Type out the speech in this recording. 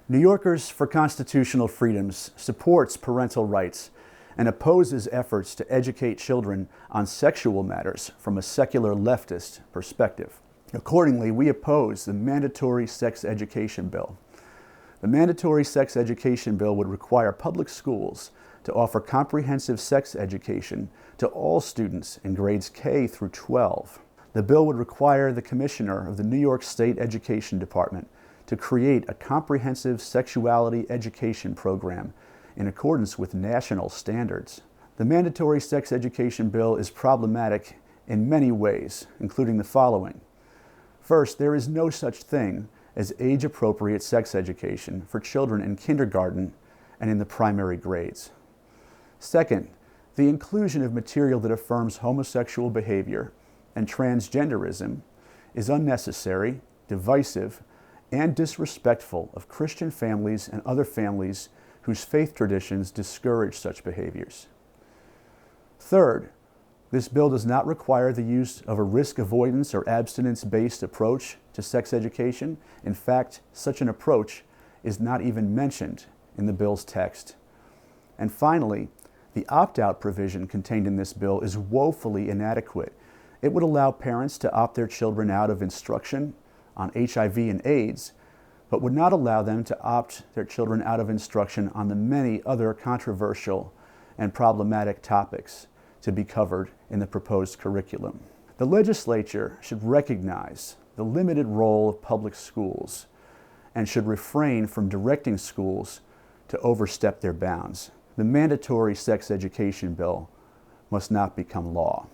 New Yorkers for Constitutional Freedoms supports parental rights and opposes efforts to educate children on sexual matters from a secular leftist perspective. Accordingly, we oppose the mandatory sex education bill. The mandatory sex education bill would require public schools to offer comprehensive sex education to all students in grades K through 12. The bill would require the Commissioner of the New York State Education Department to create a comprehensive sexuality education program in accordance with national standards. The mandatory sex education bill is problematic in many ways, including the following. First, there is no such thing as age-appropriate sex education for children in kindergarten and in the primary grades. Second, the inclusion of material that affirms homosexual behavior and transgenderism is unnecessary, divisive, and disrespectful of Christian families and other families whose faith traditions discourage such behaviors. Third, this bill does not require the use of a risk avoidance or abstinence-based approach to sex education. In fact, such an approach is not even mentioned in the bill's text. And finally, the opt-out provision contained in this bill is woefully inadequate. It would allow parents to opt their children out of instruction on HIV and AIDS, but would not allow them to opt their children out of instruction on the many other controversial and problematic topics to be covered in the proposed curriculum. The legislature should recognize the limited role of public schools and should refrain from directing schools to overstep their bounds. The mandatory sex education bill must not become law.